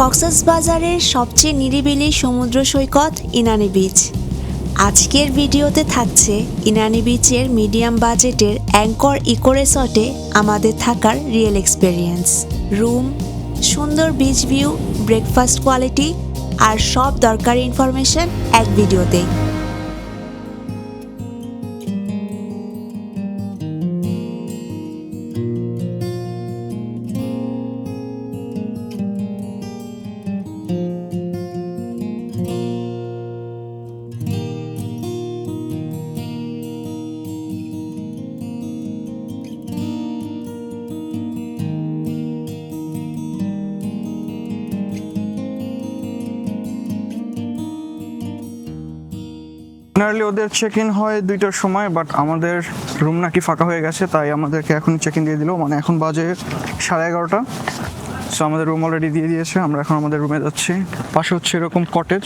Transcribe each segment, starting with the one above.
কক্সবাজারের সবচেয়ে নিরিবিলি সমুদ্র সৈকত ইনানি বিচ। আজকের ভিডিওতে থাকছে ইনানি বিচের মিডিয়াম বাজেটের অ্যাঙ্কর ইকো রিসর্টে আমাদের থাকার রিয়েল এক্সপেরিয়েন্স। রুম, সুন্দর বিচ ভিউ, ব্রেকফাস্ট কোয়ালিটি আর সব দরকারি ইনফরমেশন এক ভিডিওতেই। জেনারেলি ওদের চেক ইন হয় 2টার সময়, বাট আমাদের রুম নাকি ফাঁকা হয়ে গেছে, তাই আমাদেরকে এখন চেক ইন দিয়ে দিল। মানে এখন বাজে 11:30। সো আমাদের রুম অলরেডি দিয়ে দিয়েছে, আমরা এখন আমাদের রুমে যাচ্ছি। পাশে হচ্ছে এরকম কটেজ।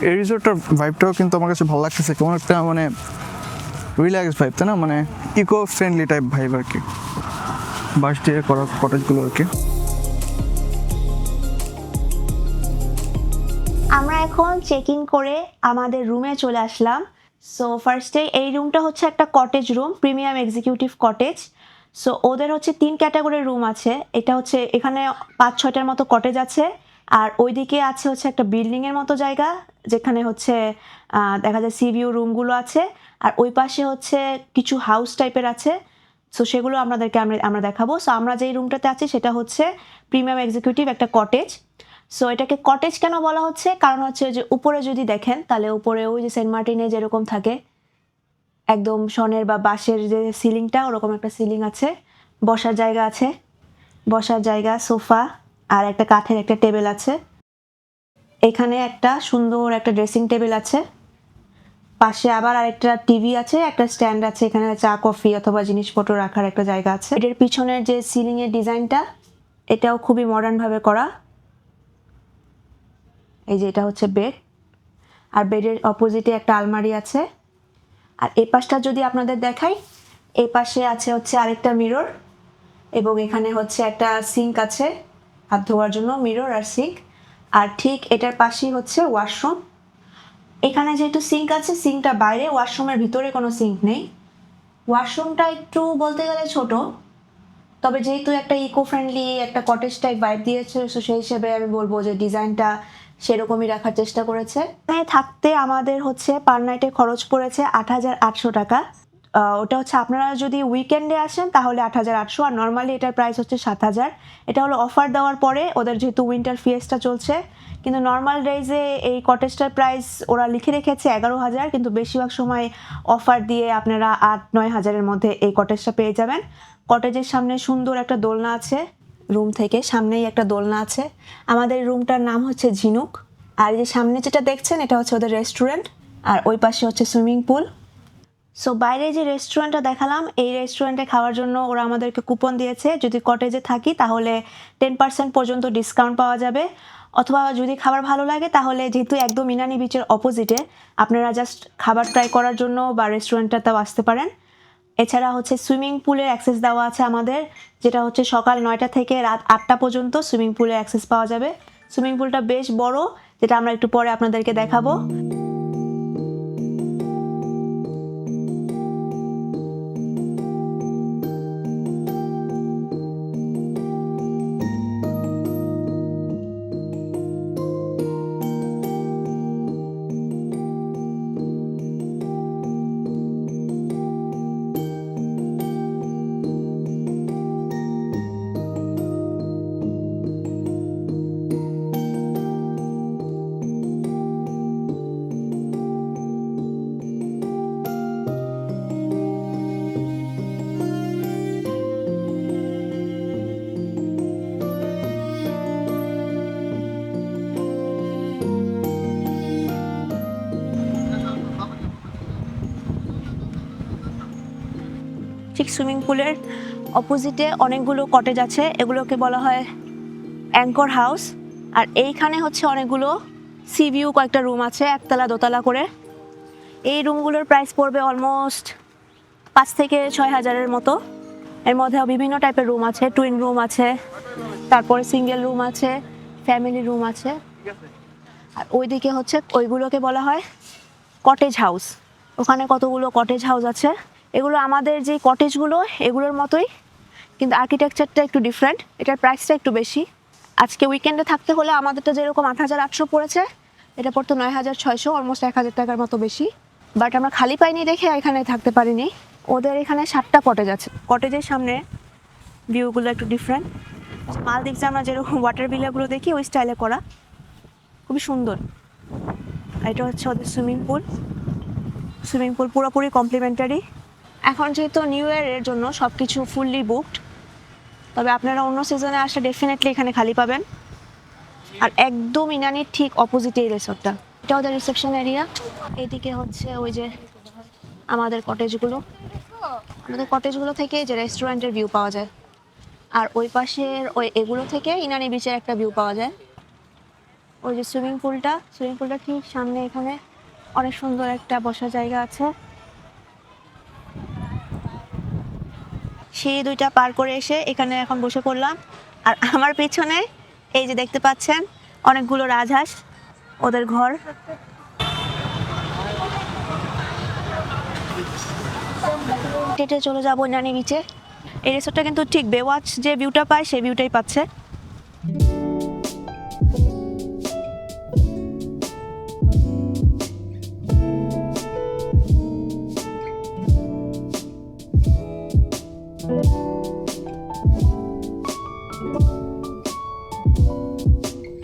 এই রিসোর্টটার ভাইবটাও কিন্তু আমার কাছে ভালো লাগতেছে, কেমন একটা মানে রিল্যাক্স ভাইব, তাই না? মানে ইকো ফ্রেন্ডলি টাইপ ভাইব আর কি, বাঁশ দিয়ে করা কটেজগুলো আর কি। আমরা এখন চেক ইন করে আমাদের রুমে চলে আসলাম। সো ফার্স্টে এই রুমটা হচ্ছে একটা cottage room, premium executive cottage. So ওদের হচ্ছে 3 ক্যাটাগরির রুম আছে। এটা হচ্ছে এখানে 5-6টার মতো কটেজ আছে, আর ওইদিকে আছে হচ্ছে একটা বিল্ডিংয়ের মতো জায়গা, যেখানে হচ্ছে দেখা যায় সি ভিউ রুমগুলো আছে, আর ওই পাশে হচ্ছে কিছু হাউস টাইপের আছে। সো সেগুলো আমরা দেখাবো। সো আমরা যেই রুমটাতে আছি সেটা হচ্ছে প্রিমিয়াম এক্সিকিউটিভ একটা কটেজ। সো এটাকে কটেজ কেন বলা হচ্ছে, কারণ হচ্ছে যে উপরে যদি দেখেন তাহলে উপরে ওই যে সেন্ট মার্টিনে যেরকম থাকে একদম শনের বা বাঁশের যে সিলিংটা, ওরকম একটা সিলিং আছে, বসার জায়গা, সোফা আর একটা কাঠের একটা টেবিল আছে। এখানে একটা সুন্দর একটা ড্রেসিং টেবিল আছে, পাশে আবার আরেকটা টিভি আছে, একটা স্ট্যান্ড আছে, এখানে চা কফি অথবা জিনিসপত্র রাখার একটা জায়গা আছে। এটার পিছনের যে সিলিংয়ের ডিজাইনটা, এটাও খুবই মডার্নভাবে করা। এই যে এটা হচ্ছে বেড, আর বেডের অপোজিটে একটা আলমারি আছে। আর এই পাশটা যদি আপনাদের দেখাই, এই পাশে আছে হচ্ছে আরেকটা মিরর, এবং এখানে হচ্ছে একটা সিঙ্ক আছে হাত ধোয়ার জন্য, মিরর আর সিঙ্ক। আর ঠিক এটার পাশেই হচ্ছে ওয়াশরুম। এখানে যেহেতু সিঙ্ক আছে, সিঙ্কটা বাইরে, ওয়াশরুমের ভিতরে কোনো সিঙ্ক নেই। ওয়াশরুমটা একটু বলতে গেলে ছোট, তবে যেহেতু একটা ইকো ফ্রেন্ডলি একটা কটেজ টাইপ ভাইব দিয়েছে, সো সেই হিসেবে আমি বলবো যে ডিজাইনটা সেরকমই রাখার চেষ্টা করেছে। এখানে থাকতে আমাদের হচ্ছে পার নাইটে খরচ পড়েছে 8,800 টাকা। ওটা হচ্ছে আপনারা যদি উইকেন্ডে আসেন তাহলে 8,800, আর নর্মালি এটার প্রাইস হচ্ছে 7,000। এটা হলো অফার দেওয়ার পরে, ওদের যেহেতু উইন্টার ফিয়েস্টা চলছে। কিন্তু নর্মাল ডেজে এই কটেজটার প্রাইস ওরা লিখে রেখেছে 11,000, কিন্তু বেশিরভাগ সময় অফার দিয়ে আপনারা 8-9 হাজারের মধ্যে এই কটেজটা পেয়ে যাবেন। কটেজের সামনে সুন্দর একটা দোলনা আছে, রুম থেকে সামনেই একটা দোলনা আছে। আমাদের রুমটার নাম হচ্ছে ঝিনুক। আর এই যে সামনে যেটা দেখছেন এটা হচ্ছে ওদের রেস্টুরেন্ট, আর ওই পাশে হচ্ছে সুইমিং পুল। সো বাইরে যে রেস্টুরেন্টটা দেখালাম, এই রেস্টুরেন্টে খাওয়ার জন্য ওরা আমাদেরকে কুপন দিয়েছে। যদি কটেজে থাকি তাহলে 10% পর্যন্ত ডিসকাউন্ট পাওয়া যাবে, অথবা যদি খাবার ভালো লাগে তাহলে, যেহেতু একদম ইনানি বিচের অপোজিটে, আপনারা জাস্ট খাবার ট্রাই করার জন্য বা রেস্টুরেন্টটাতেও আসতে পারেন। এছাড়া হচ্ছে সুইমিং পুলের অ্যাক্সেস দেওয়া আছে আমাদের, যেটা হচ্ছে সকাল 9টা থেকে রাত 8টা পর্যন্ত সুইমিং পুলের অ্যাক্সেস পাওয়া যাবে। সুইমিং পুলটা বেশ বড়, যেটা আমরা একটু পরে আপনাদেরকে দেখাবো। ঠিক সুইমিং পুলের অপোজিটে অনেকগুলো কটেজ আছে, এগুলোকে বলা হয় অ্যাঙ্কর হাউস। আর এইখানে হচ্ছে অনেকগুলো সি ভিউ কয়েকটা রুম আছে, একতলা দোতলা করে। এই রুমগুলোর প্রাইস পড়বে অলমোস্ট 5 থেকে 6 হাজারের মতো। এর মধ্যে বিভিন্ন টাইপের রুম আছে, টুইন রুম আছে, তারপরে সিঙ্গেল রুম আছে, ফ্যামিলি রুম আছে। আর ওইদিকে হচ্ছে ওইগুলোকে বলা হয় কটেজ হাউস। ওখানে কতগুলো কটেজ হাউস আছে। এগুলো আমাদের যে কটেজগুলো এগুলোর মতোই, কিন্তু আর্কিটেকচারটা একটু ডিফারেন্ট, এটার প্রাইসটা একটু বেশি। আজকে উইকেন্ডে থাকতে হলে আমাদেরটা যেরকম 8,800 পড়েছে, এটা পড়তো 9,600, অলমোস্ট 1,000 টাকার মতো বেশি। বাট আমরা খালি পাইনি দেখে এখানে থাকতে পারিনি। ওদের এখানে 7টা কটেজ আছে। কটেজের সামনে ভিউগুলো একটু ডিফারেন্ট। মালদ্বীপসে আমরা যেরকম ওয়াটার ভিলাগুলো দেখি ওই স্টাইলে করা, খুবই সুন্দর। এটা হচ্ছে ওদের সুইমিং পুল। সুইমিং পুল পুরোপুরি কমপ্লিমেন্টারি। এখন যেহেতু নিউ ইয়ারের জন্য সব কিছু ফুললি বুকড, তবে আপনারা অন্য সিজনে আসলে ডেফিনেটলি এখানে খালি পাবেন। আর একদম ইনানির ঠিক অপোজিটে এই রিসোর্টটা। এটা ওদের রিসেপশন এরিয়া। এদিকে হচ্ছে ওই যে আমাদের কটেজগুলো। আমাদের কটেজগুলো থেকে যে রেস্টুরেন্টের ভিউ পাওয়া যায়, আর ওই পাশের ওই এগুলো থেকে ইনানি বিচের একটা ভিউ পাওয়া যায়। ওই যে সুইমিং পুলটা ঠিক সামনে, এখানে অনেক সুন্দর একটা বসার জায়গা আছে। সেই 2টা পার করে এসে এখানে এখন বসে পড়লাম। আর আমার পেছনে এই যে দেখতে পাচ্ছেন অনেকগুলো রাজহাঁস, ওদের ঘর। হেঁটে চলে যাবো ইনানি বিচে। এই রিসোর্টটা কিন্তু ঠিক বেওয়াচ যে ভিউটা পায় সেই ভিউটাই পাচ্ছে।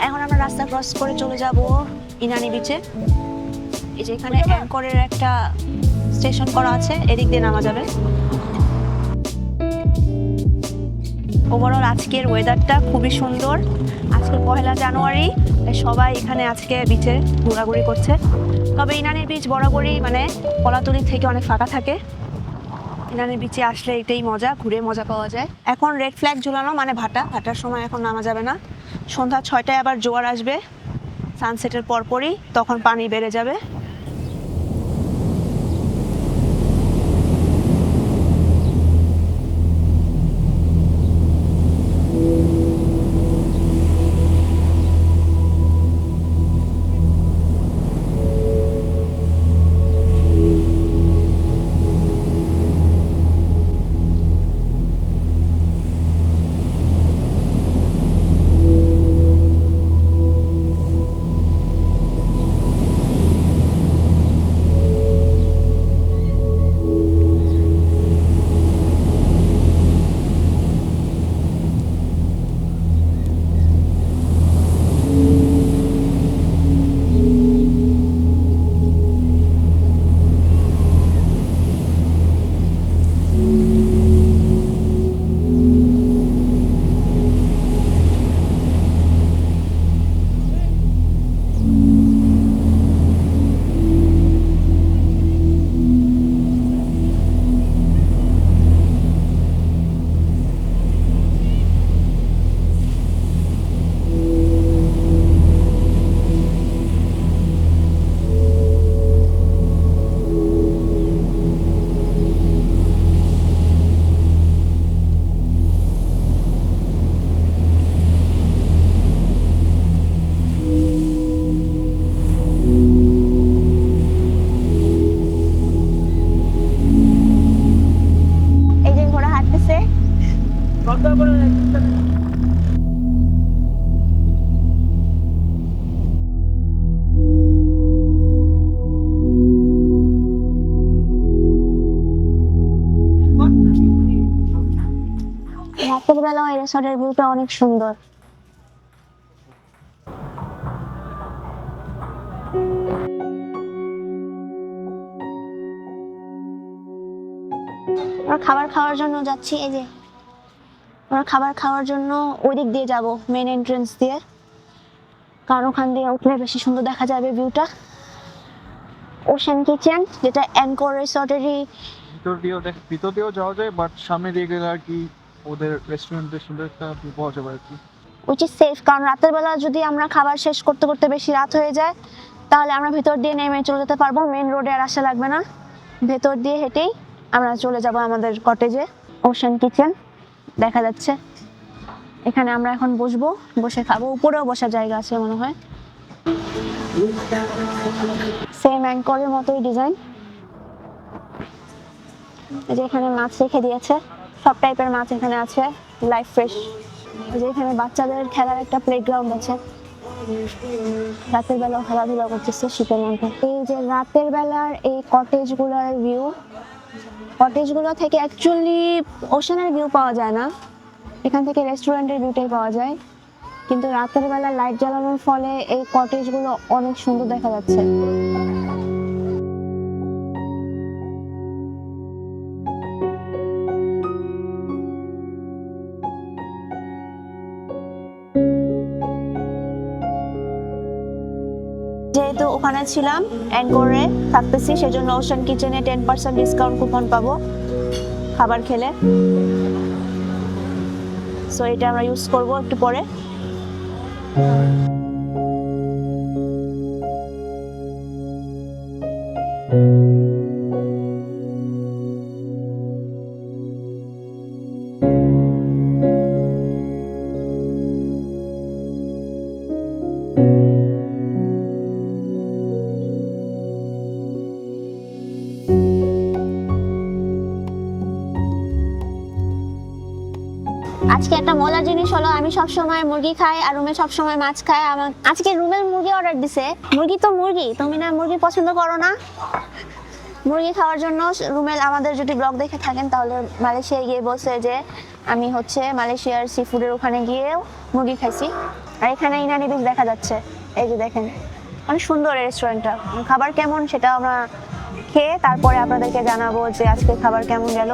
এখন আমরা রাস্তা ক্রস করে চলে যাব ইনানি বিচে। এই যে এখানে অ্যাঙ্করের একটা স্টেশন করা আছে, এদিক দিয়ে নামা যাবে। ওভারঅল আজকের ওয়েদারটা খুবই সুন্দর। আজকে 1 জানুয়ারি, সবাই এখানে আজকে বিচে ঘোরাঘুরি করছে। তবে ইনানির বিচ বরাবরই মানে কলাতলি থেকে অনেক ফাঁকা থাকে। ইনানির বিচে আসলে এটাই মজা, ঘুরে মজা পাওয়া যায়। এখন রেড ফ্ল্যাগ ঝুলানো মানে ভাটার সময় এখন নামা যাবে না। সন্ধ্যা 6টায় আবার জোয়ার আসবে সানসেটের পরপরই, তখন পানি বেড়ে যাবে। রাতের বেলা এই রিসোর্টের ভিউটা অনেক সুন্দর। আমরা খাবার খাওয়ার জন্য যাচ্ছি। এই যে আমরা খাবার খাওয়ার জন্য ওই দিক দিয়ে যাব, মেন এন্ট্রেন্স দিয়ে, কারণ ওখান দিয়ে উঠলে বেশি সুন্দর দেখা যাবে ভিউটা। ওশেন কিচেন, যেটা অ্যাঙ্কর রিসোর্টেরই ভিতর দিয়েও যাওয়া যায়, বাট সামনে দিয়ে গেলে আর কি ওদের রেস্টুরেন্টের সুন্দর একটা ভিউ পাওয়া যাবে আর কি। উইচ ইজ সেফ, কারণ রাতের বেলা যদি আমরা খাবার শেষ করতে করতে বেশি রাত হয়ে যায়, তাহলে আমরা ভিতর দিয়ে নেমে চলে যেতে পারবো, মেন রোডে আর আসা লাগবে না। ভেতর দিয়ে হেঁটেই আমরা চলে যাব আমাদের কটেজে। ওশেন কিচেন দেখা যাচ্ছে। এখানে আমরা এখন বসবো, বসে খাবো। উপরেও বসার জায়গা আছে মনে হয়। সেম অ্যাঙ্করের মতোই ডিজাইন। এই যে এখানে মাছ রেখে দিয়েছে, সব টাইপের মাছ এখানে আছে, লাইফ ফ্রেশ। এই যে এখানে বাচ্চাদের খেলার একটা প্লেগ্রাউন্ড আছে, রাতের বেলা খেলাধুলা করতেছে শীতের মধ্যে। এই যে রাতের বেলার এই কটেজগুলোর ভিউ, কটেজগুলো থেকে অ্যাকচুয়ালি ওশানের ভিউ পাওয়া যায় না, এখান থেকে রেস্টুরেন্টের ভিউটাই পাওয়া যায়। কিন্তু রাতের বেলা লাইট জ্বালানোর ফলে এই কটেজগুলো অনেক সুন্দর দেখা যাচ্ছে। যেহেতু ওখানে ছিলাম অ্যাঙ্করে থাকতেছি, সেজন্য ওশান কিচেনে 10% ডিসকাউন্ট কুপন পাবো খাবার খেলে। সো এটা আমরা ইউজ করবো একটু পরে। আজকে একটা মজার জিনিস হলো, আমি সবসময় মুরগি খাই আর রুমে সবসময় মাছ খাই। আমার আজকে রুমের মুরগি অর্ডার দিছে। মুরগি তো মুরগি, তুমি না মুরগি পছন্দ করো না? মুরগি খাওয়ার জন্য রুমেল আমাদের যদি ব্লগ দেখে থাকেন তাহলে মালয়েশিয়ায় গিয়ে বলছে যে আমি হচ্ছে মালয়েশিয়ার সি ফুডের ওখানে গিয়েও মুরগি খাইছি। আর এখানে ইনানি বিচ দেখা যাচ্ছে, এই যে দেখেন অনেক সুন্দর এই রেস্টুরেন্টটা। খাবার কেমন সেটা আমরা খেয়ে তারপরে আপনাদেরকে জানাবো যে আজকে খাবার কেমন গেল।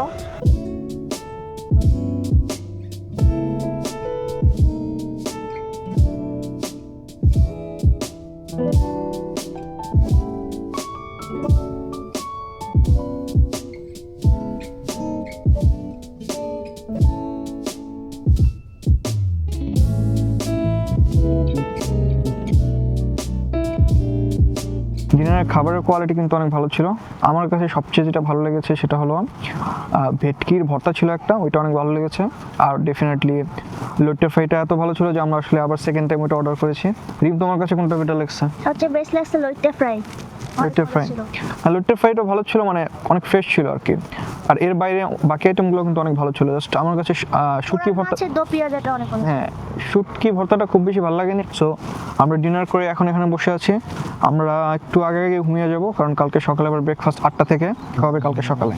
ডিনারের খাবারের কোয়ালিটি কিন্তু অনেক ভালো ছিল। আমার কাছে সবচেয়ে যেটা ভালো লেগেছে সেটা হলো ভেটকির ভর্তা ছিল একটা, ওইটা অনেক ভালো লেগেছে। আর ডেফিনেটলি লইট্টা ফ্রাইটা এত ভালো ছিল যে আমরা আসলে আবার সেকেন্ড টাইম ওইটা অর্ডার করেছি। রিম, তোমার কাছে কোনটা বেটার লাগছে? সবচেয়ে বেস্ট লাগছে লইট্টা ফ্রাই। লইট্টা ফ্রাই, আর লইট্টা ফ্রাইটা ভালো ছিল, মানে অনেক ফ্রেশ ছিল আর কি। আর এর বাইরে বাকি আইটেমগুলো কিন্তু অনেক ভালো ছিল। জাস্ট আমার কাছে শুটকি ভর্তা, হ্যাঁ শুটকি ভর্তাটা খুব বেশি ভালো লাগেনি। সো আমরা ডিনার করে এখন এখানে বসে আছি। আমরা একটু আগে আগে ঘুমিয়ে যাব, কারণ কালকে সকালে আবার ব্রেকফাস্ট 8টা থেকে হবে কালকে সকালে।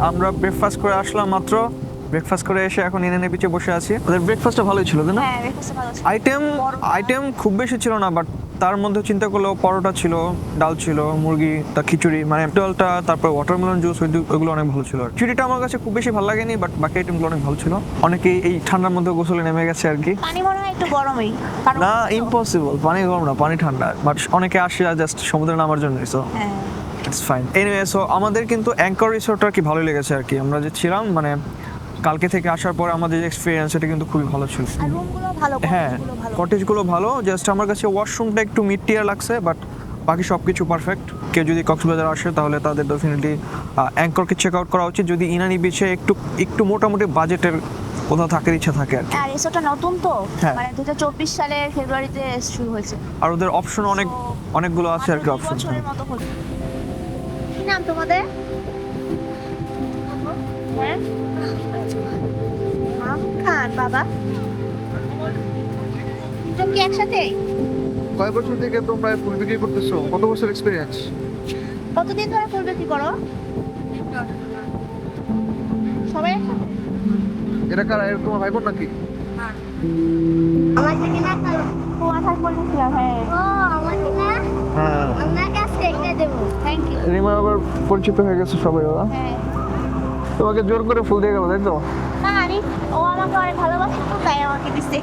আমরা ব্রেকফাস্ট করে আসলাম মাত্র। ব্রেকফাস্ট করে এসে এখন ইনানি বিচে বসে আছি। ওদের ব্রেকফাস্টটা ভালোই ছিল, তাই না? হ্যাঁ, ব্রেকফাস্ট ভালো ছিল। আইটেম খুব বেশি ছিল না, বাট তার মধ্যে চিন্তা করলেও পরোটা ছিল, ডাল ছিল, মুরগি, তা খিচুড়ি, মানে ডালটা, তারপর ওয়াটারমেলন জুস, ওইগুলো অনেক ভালো ছিল। খিচুড়িটা আমার কাছে খুব বেশি ভালো লাগেনি, বাট বাকি আইটেমগুলো অনেক ভালো ছিল। অনেকেই এই ঠান্ডার মধ্যে গোসলে নেমে গেছে আর কি। পানি মনে হয় একটু গরমই। না, ইম্পসিবল, পানি গরম না, পানি ঠান্ডা। বাট অনেকে আসে জাস্ট সমুদ্রে নামার জন্য, সো হ্যাঁ ইটস ফাইন। এনিওয়ে, সো আমাদের কিন্তু অ্যাঙ্কর রিসোর্টটা কি ভালোই লেগেছে আর কি। আমরা যে ছিলাম, মানে কালকে থেকে আসার পর আমাদের যে এক্সপিরিয়েন্স এটা কিন্তু খুবই ভালো ছিল। আর রুমগুলো ভালো, হ্যাঁ, কটেজগুলো ভালো। কটেজগুলো ভালো, জাস্ট আমার কাছে ওয়াশরুমটা একটু মিড টিয়ার লাগছে, বাট বাকি সব কিছু পারফেক্ট। কেউ যদি কক্সবাজার আসে তাহলে তাদের ডেফিনেটলি অ্যাঙ্করকে চেক আউট করা উচিত, যদি ইনানি বিচে একটু মোটামুটি বাজেটের কোথাও থাকার ইচ্ছা থাকে আর কি। আর রিসোর্টটা নতুন তো, হ্যাঁ। মানে 2024 সালের ফেব্রুয়ারিতে শুরু হয়েছে। আর ওদের অপশন অনেকগুলো আছে আর কি মাত্র অপশন। 2 বছরের মতো হলো। কি নাম তোমাদের? হ্যাঁ, খান বাবা। তুমি কি একসাথে? কয় বছর থেকে তোমরা ফুল বিক্রি করতেছো? কত বছর এক্সপিরিয়েন্স? কতদিন ধরে ফুল বিক্রি করো? সবাই একসাথে? এটা কারা? এর তোমার ভাই বোন নাকি? আমার থেকে না খাও। ও আঠাশ বলেছিলাম, হ্যাঁ। ও আমার থেকে না, হ্যাঁ, আমার কাছে একটা দেবো। Thank you. রিমা আবার পরিচিত হয়ে গেছে সবাই ওরা। হ্যাঁ। তোমাকে জোর করে ফুল দিয়ে গেল, তাই তো? না আরে, ও আমাকে অনেক ভালোবাসে তো, তাই আমাকে দিচ্ছে।